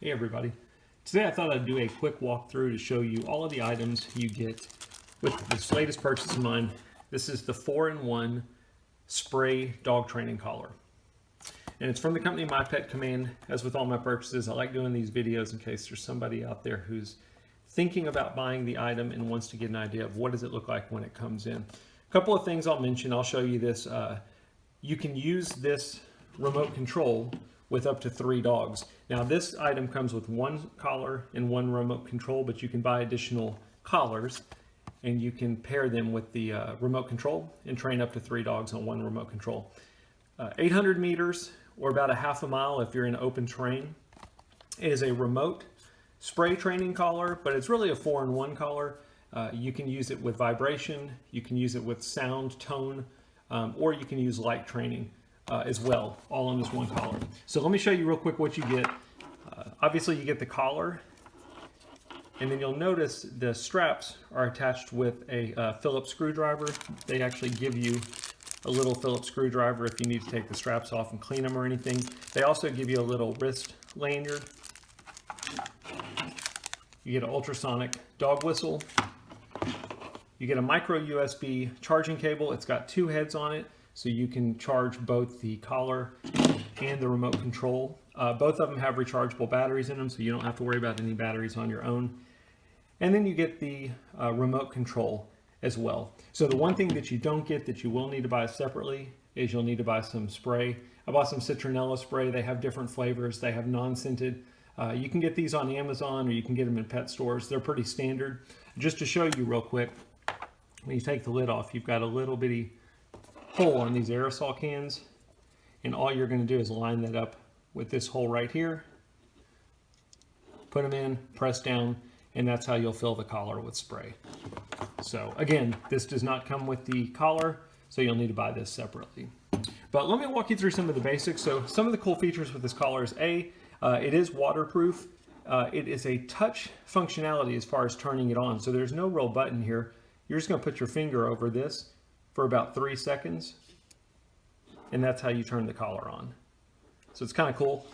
Hey everybody. Today I thought I'd do a quick walkthrough to show you all of the items you get with this latest purchase of mine. This is the 4-in-1 spray dog training collar. And it's from the company My Pet Command. As with all my purchases, I like doing these videos in case there's somebody out there who's thinking about buying the item and wants to get an idea of what does it look like when it comes in. A couple of things I'll mention. I'll show you this. You can use this remote control with up to 3 dogs. Now this item comes with 1 collar and 1 remote control, but you can buy additional collars and you can pair them with the remote control and train up to 3 dogs on 1 remote control. 800 meters or about a half a mile if you're in open terrain. It is a remote spray training collar, but it's really a 4-in-1 collar. You can use it with vibration, you can use it with sound, tone, or you can use light training as well, all on this 1 collar. So let me show you real quick what you get. Obviously you get the collar, and then you'll notice the straps are attached with a Phillips screwdriver. They actually give you a little Phillips screwdriver if you need to take the straps off and clean them or anything. They also give you a little wrist lanyard. You get an ultrasonic dog whistle. You get a micro USB charging cable. It's got 2 heads on it, so you can charge both the collar and the remote control. Both of them have rechargeable batteries in them, so you don't have to worry about any batteries on your own. And then you get the remote control as well. So the one thing that you don't get that you will need to buy separately is you'll need to buy some spray. I bought some citronella spray. They have different flavors. They have non-scented. You can get these on Amazon or you can get them in pet stores. They're pretty standard. Just to show you real quick, when you take the lid off, you've got a little bitty hole on these aerosol cans, and all you're going to do is line that up with this hole right here, put them in, press down, and that's how you'll fill the collar with spray. So again, this does not come with the collar, so you'll need to buy this separately. But let me walk you through some of the basics. So some of the cool features with this collar is it is waterproof. It is a touch functionality as far as turning it on, so there's no real button here. You're just going to put your finger over this for about 3 seconds, and that's how you turn the collar on. So it's kind of cool.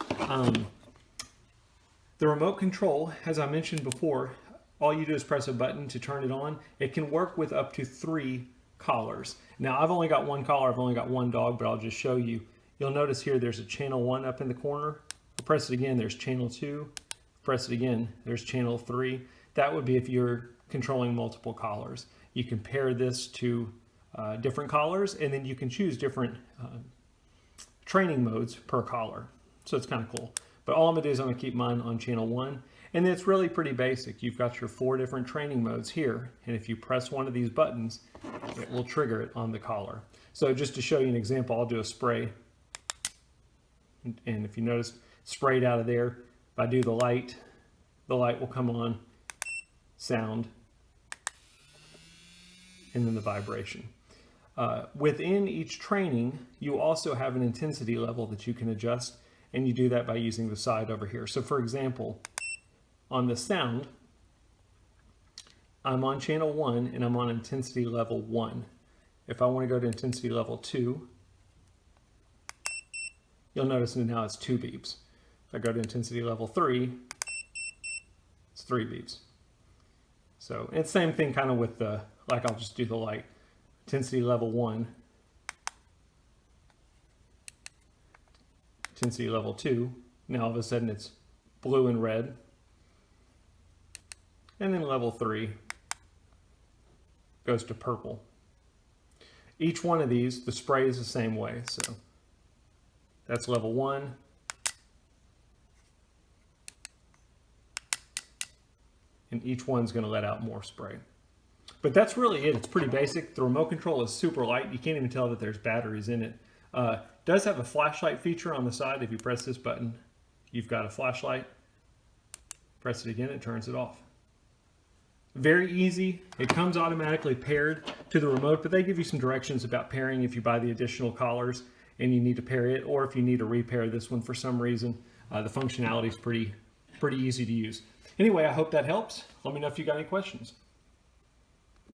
The remote control, as I mentioned before, all you do is press a button to turn it on. It can work with up to 3 collars. Now I've only got 1 collar, I've only got 1 dog, but I'll just show you. You'll notice here there's a channel 1 up in the corner. Press it again, there's channel 2. Press it again, there's channel 3. That would be if you're controlling multiple collars. You can pair this to different collars, and then you can choose different training modes per collar. So it's kind of cool. But all I'm going to do is I'm going to keep mine on channel 1. And it's really pretty basic. You've got your 4 different training modes here. And if you press one of these buttons, it will trigger it on the collar. So just to show you an example, I'll do a spray. And if you notice, sprayed out of there. If I do the light will come on, sound, and then the vibration. Within each training, you also have an intensity level that you can adjust, and you do that by using the side over here. So for example, on the sound, I'm on channel 1 and I'm on intensity level 1. If I want to go to intensity level 2, you'll notice that now it's 2 beeps. If I go to intensity level 3, it's 3 beeps. So it's the same thing kind of with the, like I'll just do the light. Intensity level 1, intensity level 2, now all of a sudden it's blue and red, and then level 3 goes to purple. Each one of these, the spray is the same way, so that's level 1, and each one's going to let out more spray. But that's really it. It's pretty basic. The remote control is super light. You can't even tell that there's batteries in it. Does have a flashlight feature on the side. If you press this button, you've got a flashlight. Press it again, it turns it off. Very easy. It comes automatically paired to the remote, but they give you some directions about pairing if you buy the additional collars and you need to pair it, or if you need to repair this one for some reason. The functionality is pretty easy to use. Anyway, I hope that helps. Let me know if you got any questions.